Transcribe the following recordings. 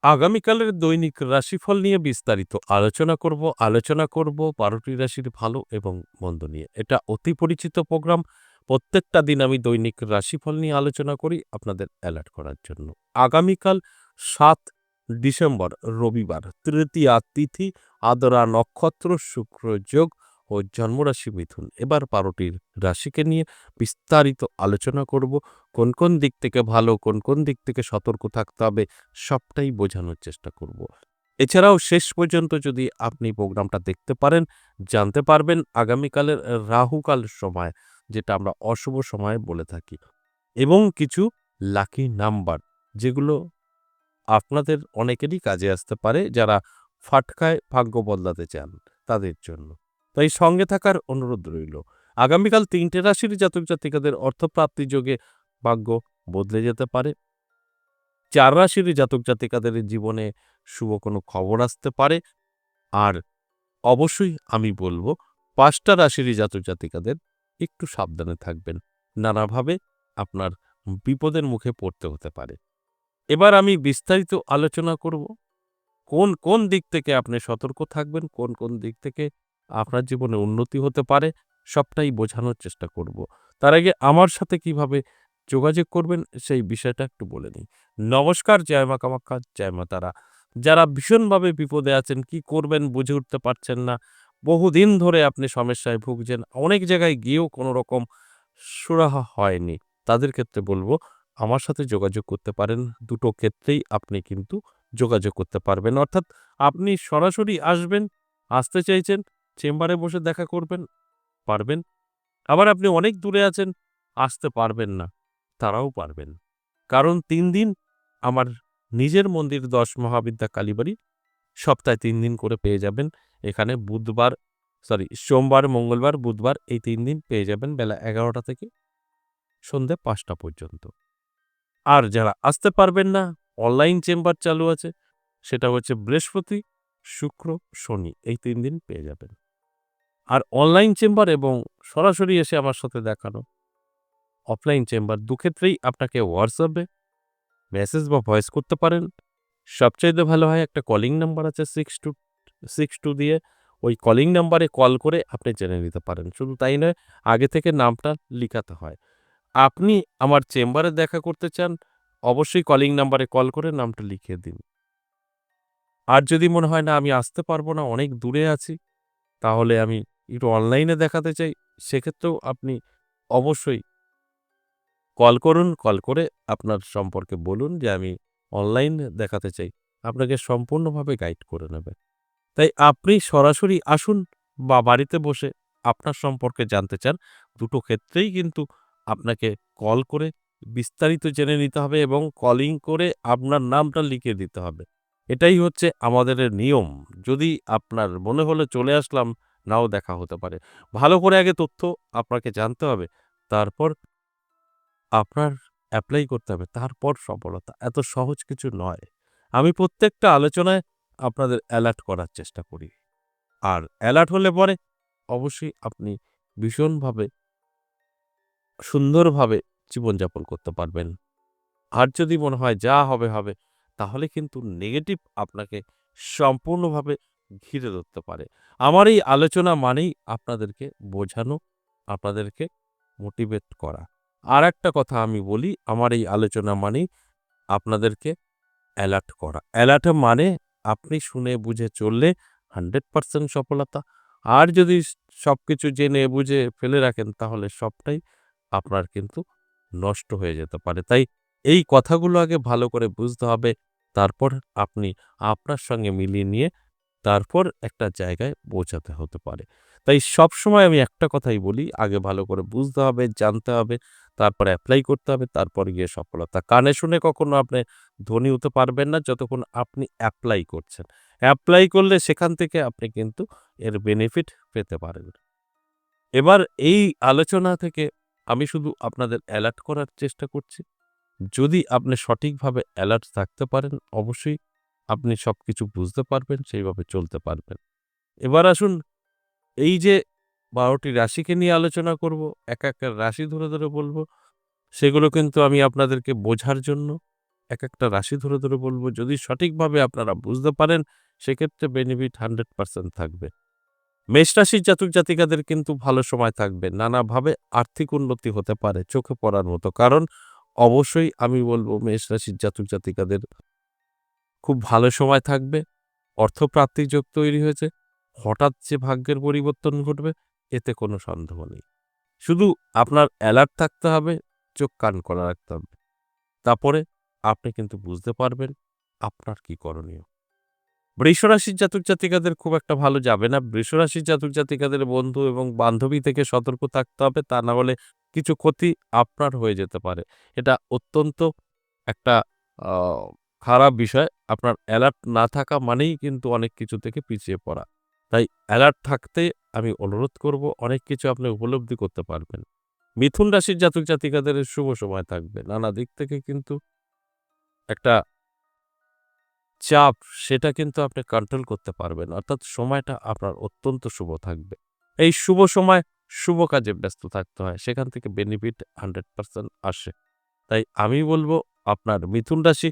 আগামীকালের দৈনিক রাশিফল নিয়ে বিস্তারিত আলোচনা করব ১২টি রাশির ভালো এবং মন্দ নিয়ে। এটা অতি পরিচিত প্রোগ্রাম। প্রত্যেকটা দিন আমি দৈনিক রাশিফল নিয়ে আলোচনা করি আপনাদের অ্যালার্ট করার জন্য। আগামীকাল ৭ ডিসেম্বর রবিবার, তৃতীয়া তিথি, আদ্রা নক্ষত্র, শুক্র যোগ ও জন্মরাশি মিথুন। এবার ১২টি রাশিকে নিয়ে বিস্তারিত আলোচনা করব। কোন দিক থেকে ভালো, কোন দিক থেকে সতর্ক থাকতে হবে সবটাই বোঝানোর চেষ্টা করব। এছাড়াও শেষ পর্যন্ত যদি আপনি প্রোগ্রামটা দেখতে পারেন, জানতে পারবেন আগামীকালের রাহুকাল সময়, যেটা আমরা অশুভ সময় বলে থাকি, এবং কিছু লাকি নাম্বার, যেগুলো আপনাদের অনেকেরই কাজে আসতে পারে যারা ফাটকায় ভাগ্য বদলাতে চান তাদের জন্য। তাই সঙ্গে থাকার অনুরোধ রইল। আগামীকাল ৩টে রাশির জাতক জাতিকাদের অর্থপ্রাপ্তি যোগে ভাগ্য বদলে যেতে পারে। ৪ রাশির জাতক জাতিকাদের জীবনে শুভ কোনো খবর আসতে পারে। আর অবশ্যই আমি বলব ৫টা রাশির জাতক জাতিকাদের একটু সাবধানে থাকবেন। নানাভাবে আপনার বিপদের মুখে পড়তে হতে পারে। এবার আমি বিস্তারিত আলোচনা করব কোন দিক থেকে আপনি সতর্ক থাকবেন, কোন দিক থেকে আপনার জীবনে উন্নতি হতে পারে, সবটাই বোঝানোর চেষ্টা করব। তার আগে আমার সাথে কিভাবে যোগাযোগ করবেন সেই বিষয়টা একটু বলে নিই। নমস্কার, জয় মা কামাখ্যা, জয় মা তারা। যারা ভীষণভাবে বিপদে আছেন, কি করবেন বুঝে উঠতে পারছেন না, বহুদিন ধরে আপনি সমস্যায় ভুগছেন, অনেক জায়গায় গিয়েও কোনো রকম সুরাহা হয়নি, তাদের ক্ষেত্রে বলব আমার সাথে যোগাযোগ করতে পারেন। দুটো ক্ষেত্রেই আপনি কিন্তু যোগাযোগ করতে পারবেন। অর্থাৎ আপনি সরাসরি আসবেন, আসতে চাইছেন, চেম্বারে বসে দেখা করবেন, পারবেন। আবার আপনি অনেক দূরে আছেন, আসতে পারবেন না, তারাও পারবেন। কারণ ৩ দিন আমার নিজের মন্দির ১০ মহাবিদ্যা কালীবাড়ি, সপ্তাহে ৩ দিন করে পেয়ে যাবেন। এখানে সোমবার, মঙ্গলবার, বুধবার এই ৩ দিন পেয়ে যাবেন বেলা ১১টা থেকে সন্ধ্যে ৫টা পর্যন্ত। আর যারা আসতে পারবেন না, অনলাইন চেম্বার চালু আছে। সেটা হচ্ছে বৃহস্পতি, শুক্র, শনি এই ৩ দিন পেয়ে যাবেন। আর অনলাইন চেম্বার এবং সরাসরি এসে আমার সাথে দেখানো অফলাইন চেম্বার, দুক্ষেত্রেই আপনাকে হোয়াটসঅ্যাপে মেসেজ বা ভয়েস করতে পারেন। সবচাইতে ভালো হয় একটা কলিং নাম্বার আছে 6262 দিয়ে, ওই কলিং নাম্বারে কল করে আপনি জেনে নিতে পারেন। শুধু তাই নয়, আগে থেকে নামটা লিখাতে হয়। আপনি আমার চেম্বারে দেখা করতে চান, অবশ্যই কলিং নাম্বারে কল করে নামটা লিখিয়ে দিন। আর যদি মনে হয় না আমি আসতে পারবো না, অনেক দূরে আছি, তাহলে আমি একটু অনলাইনে দেখাতে চাই, সেক্ষেত্রেও আপনি অবশ্যই কল করুন। কল করে আপনার সম্পর্কে বলুন যে আমি অনলাইনে দেখাতে চাই। আপনাকে সম্পূর্ণভাবে গাইড করে নেবে। তাই আপনি সরাসরি আসুন বা বাড়িতে বসে আপনার সম্পর্কে জানতে চান, দুটো ক্ষেত্রেই কিন্তু আপনাকে কল করে বিস্তারিত জেনে নিতে হবে এবং কলিং করে আপনার নামটা লিখে দিতে হবে। এটাই হচ্ছে আমাদের নিয়ম। যদি আপনার মনে হলে চলে আসলাম, নাও দেখা হতে পারে। ভালো করে আগে তথ্য আপনাকে জানতে হবে। তারপর আপনার এপ্লাই করতে হবে। তারপর সফলতা। এত সহজ কিছু নয়। আমি প্রত্যেকটা আলোচনায় আপনাদের অ্যালার্ট করার চেষ্টা করি। আর অ্যালার্ট হলে পরে অবশ্যই আপনি ভীষণভাবে সুন্দরভাবে জীবনযাপন করতে পারবেন। আর যদি মনে হয় যা হবে, হবে, তাহলে কিন্তু নেগেটিভ আপনাকে সম্পূর্ণভাবে ঘিরে ধরতে পারে। আমার এই আলোচনা মানেই আপনাদেরকে বোঝানো, আপনাদেরকে মোটিভেট করা। আরেকটা কথা আমি বলি, আমার এই আলোচনা মানেই আপনাদেরকে অ্যালার্ট করা। অ্যালার্ট মানে আপনি শুনে বুঝে চললে 100% সফলতা। আর যদি সবকিছু জেনে বুঝে ফেলে রাখেন, তাহলে সবটাই আপনার কিন্তু নষ্ট হয়ে যেতে পারে। তাই এই কথাগুলো আগে ভালো করে বুঝতে হবে। তারপর আপনি আপনার সঙ্গে মিলিয়ে নিয়ে তারপর একটা জায়গায় পৌঁছাতে হতে পারে। তাই সবসময় আমি একটা কথাই বলি, আগে ভালো করে বুঝতে হবে, জানতে হবে, তারপর এপ্লাই করতে হবে, তারপর গিয়ে সফলতা। কানে শুনে কখনো আপনি ধনী হতে পারবেন না যতক্ষণ আপনি এপ্লাই করছেন। এপ্লাই করলে সেখান থেকে আপনি কিন্তু এর বেনিফিট পেতে পারেন। এবার এই আলোচনা থেকে আমি শুধু আপনাদের অ্যালার্ট করার চেষ্টা করছি। যদি আপনি সঠিকভাবে অ্যালার্ট থাকতে পারেন, অবশ্যই আপনি সবকিছু বুঝতে পারবেন, সেইভাবে চলতে পারবেন। এবার আসুন, এই যে ১২টি রাশিকে নিয়ে আলোচনা করব, একটা রাশি ধরে বলব, সেগুলো কিন্তু আমি আপনাদেরকে বোঝার জন্য একেকটা রাশি ধরে, ধরে বলব। যদি সঠিকভাবে আপনারা বুঝতে পারেন, সেক্ষেত্রে বেনিফিট 100% থাকবে। মেষ রাশির জাতক-জাতিকাদের কিন্তু ভালো সময় থাকবে। নানাভাবে আর্থিক উন্নতি হতে পারে চোখে পড়ার মতো। কারণ অবশ্যই আমি বলব মেষ রাশির জাতক-জাতিকাদের খুব ভালো সময় থাকবে। অর্থপ্রাপ্তির যোগ তৈরি হয়েছে। হঠাৎ যে ভাগ্যের পরিবর্তন ঘটবে, এতে কোনো সন্দেহ নেই। শুধু আপনার অ্যালার্ট থাকতে হবে, চোখ কান খোলা রাখতে হবে। তারপরে আপনি কিন্তু বুঝতে পারবেন আপনার কি করণীয়। বৃষরাশির জাতক-জাতিকাদের খুব একটা ভালো যাবে না। বৃষরাশির জাতক-জাতিকাদের বন্ধু এবং বান্ধবী থেকে সতর্ক থাকতে হবে। তা না হলে কিছু ক্ষতি আপনার হয়ে যেতে পারে। এটা অত্যন্ত একটা আ খারাপ বিষয়। আপনার অ্যালার্ট না থাকা মানেই কিন্তু অনেক কিছু থেকে পিছিয়ে পড়া। তাই অ্যালার্ট থাকতে আমি অনুরোধ করব, অনেক কিছু আপনি উপলব্ধি করতে পারবেন। মিথুন রাশির জাতক-জাতিকাদের শুভ সময় থাকবে। নানা দিক থেকে কিন্তু একটা চাপ, সেটা কিন্তু আপনি কন্ট্রোল করতে পারবেন। অর্থাৎ সময়টা আপনার অত্যন্ত শুভ থাকবে। এই শুভ সময় শুভ কাজে ব্যস্ত থাকতে হয়। সেখান থেকে বেনিফিট 100% আসে। তাই আমি বলব, আপনার মিথুন রাশি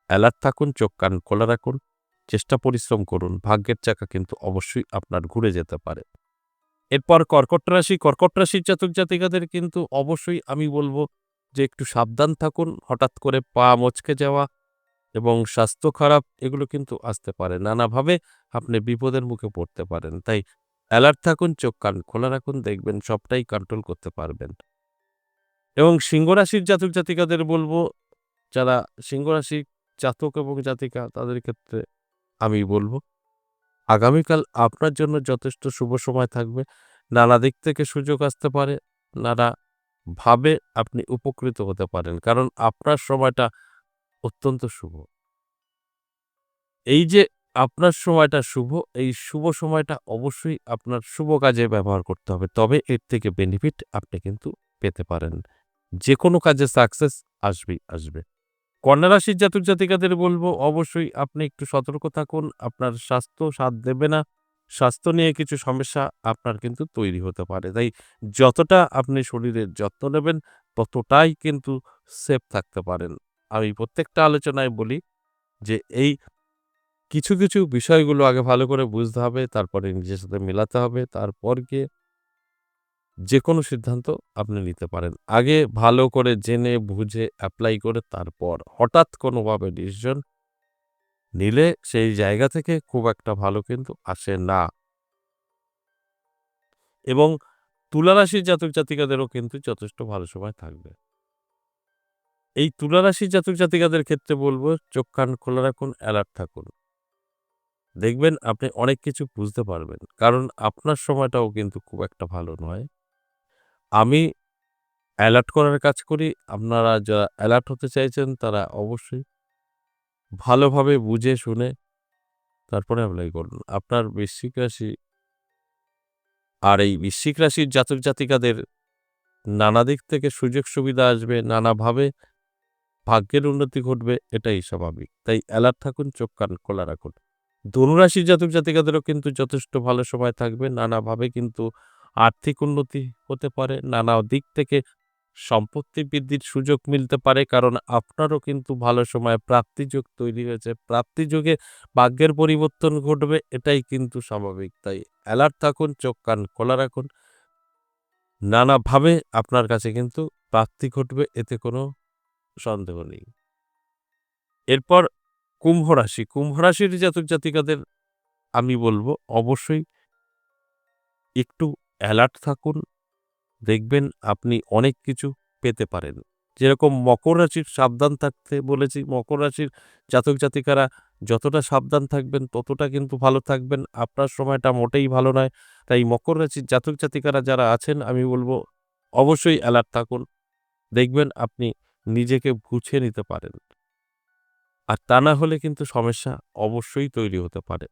অ্যালার্ট থাকুন, চোখ কান খোলা রাখুন, চেষ্টা পরিশ্রম করুন। ভাগ্যের চাকা কিন্তু অবশ্যই আপনার ঘুরে যেতে পারে। এরপর কর্কট রাশি। কর্কট রাশির জাতক-জাতিকাদের কিন্তু অবশ্যই আমি বলব যে একটু সাবধান থাকুন। হঠাৎ করে পা মচকে যাওয়া এবং স্বাস্থ্য খারাপ, এগুলো কিন্তু আসতে পারে। নানাভাবে আপনি বিপদের মুখে পড়তে পারেন। তাই অ্যালার্ট থাকুন, চোখ কান খোলা রাখুন, দেখবেন সবটাই কন্ট্রোল করতে পারবেন। এবং সিংহ রাশির জাতক-জাতিকাদের বলব, যারা সিংহ রাশির জাতক এবং জাতিকা, তাদের ক্ষেত্রে আমি বলব আগামীকাল আপনার জন্য যথেষ্ট শুভ সময় থাকবে। নানা দিক থেকে সুযোগ আসতে পারে। নানাভাবে আপনি উপকৃত হতে পারেন। কারণ আপনার সময়টা অত্যন্ত শুভ। এই যে আপনার সময়টা শুভ, এই শুভ সময়টা অবশ্যই আপনার শুভ কাজে ব্যবহার করতে হবে। তবে এর থেকে বেনিফিট আপনি কিন্তু পেতে পারেন। যেকোনো কাজে সাকসেস আসবেই আসবে। কন্যা রাশির জাতক-জাতিকাদের বলব, অবশ্যই আপনি একটু সতর্ক থাকুন। আপনার স্বাস্থ্য সাথ দেবে না। স্বাস্থ্য নিয়ে কিছু সমস্যা আপনার কিন্তু তৈরি হতে পারে। তাই যতটা আপনি শরীরের যত্ন নেবেন, ততটাই কিন্তু সেফ থাকতে পারেন। আমি প্রত্যেকটা আলোচনায় বলি যে এই কিছু, কিছু বিষয়গুলো আগে ভালো করে বুঝতে হবে, তারপরে নিজের সাথে মেলাতে হবে। তারপর গিয়ে যেকোনো সিদ্ধান্ত আপনি নিতে পারেন। আগে ভালো করে জেনে বুঝে এপ্লাই করে তারপর হঠাৎ কোনোভাবে ডিসিশন নিলে সেই জায়গা থেকে খুব একটা ভালো কিন্তু আসে না। এবং তুলা রাশির জাতক-জাতিকাদেরও কিন্তু যথেষ্ট ভালো সময় থাকবে। এই তুলা রাশির জাতক-জাতিকাদের ক্ষেত্রে বলব, চোখ কান খোলা রাখুন, অ্যালার্ট থাকুন। দেখবেন আপনি অনেক কিছু বুঝতে পারবেন। কারণ আপনার সময়টাও কিন্তু খুব একটা ভালো নয়। আমি অ্যালার্ট করার কাজ করি। আপনারা যারা অ্যালার্ট হতে চাইছেন, তারা অবশ্যই ভালোভাবে বুঝে শুনে তারপরে এপ্লাই করুন। আপনার বৃশ্চিক রাশি, আর এই বৃশ্চিক রাশির জাতক-জাতিকাদের নানা দিক থেকে সুযোগ সুবিধা আসবে, নানাভাবে ভাগ্যের উন্নতি ঘটবে, এটাই স্বাভাবিক। তাই অ্যালার্ট থাকুন, চোখ কান খোলা রাখুন। ধনুরাশির জাতক-জাতিকাদেরও কিন্তু যথেষ্ট ভালো সময় থাকবে। নানাভাবে কিন্তু আর্থিক উন্নতি হতে পারে। নানা দিক থেকে সম্পত্তি বৃদ্ধির সুযোগ মিলতে পারে। কারণ আপনারও কিন্তু ভালো সময় প্রাপ্তিযোগ তৈরি হয়েছে। প্রাপ্তিযোগে ভাগ্যের পরিবর্তন ঘটবে, এটাই কিন্তু স্বাভাবিক। তাই অ্যালার্ট থাকুন, চোখ কান খোলা রাখুন। নানাভাবে আপনার কাছে কিন্তু প্রাপ্তি ঘটবে, এতে কোনো সন্দেহ নেই। এরপর কুম্ভ রাশি। কুম্ভ রাশির জাতক-জাতিকাদের আমি বলব, অবশ্যই একটু অ্যালার্ট থাকুন। দেখবেন আপনি অনেক কিছু পেতে পারেন। যেরকম মকর রাশির সাবধান থাকতে বলেছি, মকর রাশির জাতক-জাতিকারা যতটা সাবধান থাকবেন, ততটা কিন্তু ভালো থাকবেন। আপনার সময়টা মোটেই ভালো নয়। তাই মকর রাশির জাতক-জাতিকারা যারা আছেন, আমি বলব অবশ্যই অ্যালার্ট থাকুন। দেখবেন আপনি নিজেকে গুছিয়ে নিতে পারেন। আর তা না হলে কিন্তু সমস্যা অবশ্যই তৈরি হতে পারে।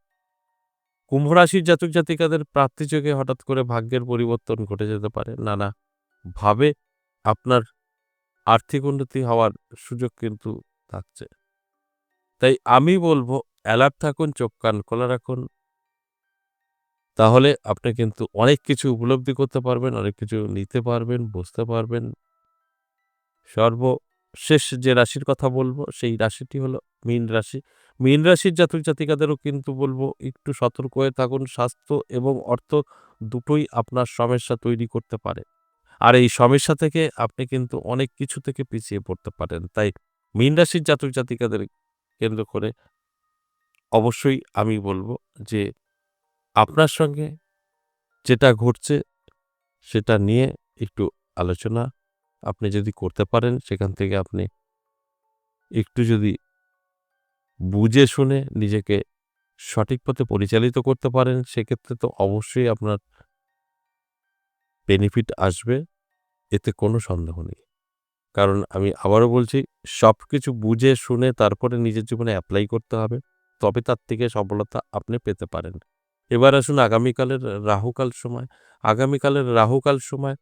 কুম্ভ রাশির জাতক-জাতিকাদের প্রাপ্তিযোগে হঠাৎ করে ভাগ্যের পরিবর্তন ঘটে যেতে পারে। নানাভাবে আপনার আর্থিক উন্নতি হওয়ার সুযোগ কিন্তু থাকছে। তাই আমি বলব, অ্যালার্ট থাকুন, চোখ কান খোলা রাখুন। তাহলে আপনি কিন্তু অনেক কিছু উপলব্ধি করতে পারবেন, অনেক কিছু নিতে পারবেন, বুঝতে পারবেন। শেষ যে রাশির কথা বলব সেই রাশিটি হলো মীন রাশি। মীন রাশির জাতক-জাতিকাদেরও কিন্তু বলব একটু সতর্ক হয়ে থাকুন। স্বাস্থ্য এবং অর্থ দুটোই আপনার সমস্যা তৈরি করতে পারে। আর এই সমস্যা থেকে আপনি কিন্তু অনেক কিছু থেকে পিছিয়ে পড়তে পারেন। তাই মীন রাশির জাতক-জাতিকাদের কেন্দ্র করে অবশ্যই আমি বলব যে আপনার সঙ্গে যেটা ঘটছে সেটা নিয়ে একটু আলোচনা আপনি যদি করতে পারেন, সেখান থেকে আপনি একটু যদি বুঝে শুনে নিজেকে সঠিক পথে পরিচালিত করতে পারেন, সেক্ষেত্রে তো অবশ্যই আপনার বেনিফিট আসবে। এতে কোনো সন্দেহ নেই। কারণ আমি আবারও বলছি, সবকিছু বুঝে শুনে তারপরে নিজের জীবনে এপ্লাই করতে হবে। তবে তার থেকে সফলতা আপনি পেতে পারেন। এবার আসুন আগামীকালের রাহুকাল সময়। আগামীকালের রাহুকাল সময়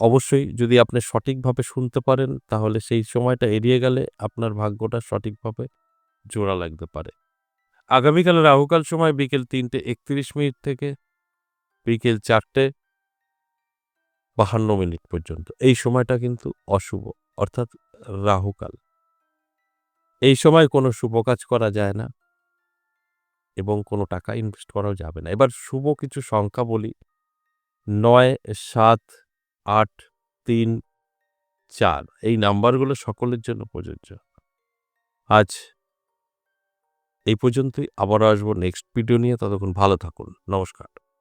অবশ্যই যদি আপনি সঠিকভাবে শুনতে পারেন, তাহলে সেই সময়টা এড়িয়ে গেলে আপনার ভাগ্যটা সঠিকভাবে জোড়া লাগতে পারে। আগামীকাল রাহুকাল সময় বিকেল ৩:৩১ থেকে বিকেল ৪:৫২ পর্যন্ত। এই সময়টা কিন্তু অশুভ, অর্থাৎ রাহুকাল। এই সময় কোনো শুভ কাজ করা যায় না এবং কোনো টাকা ইনভেস্ট করাও যাবে না। এবার শুভ কিছু সংখ্যা বলি: ৯, ৭, ৮, ৩, ৪ এই নাম্বারগুলো সকলের জন্য প্রযোজ্য। আজ এই পর্যন্তই। আবারও আসবো নেক্সট ভিডিও নিয়ে। ততক্ষণ ভালো থাকুন। নমস্কার।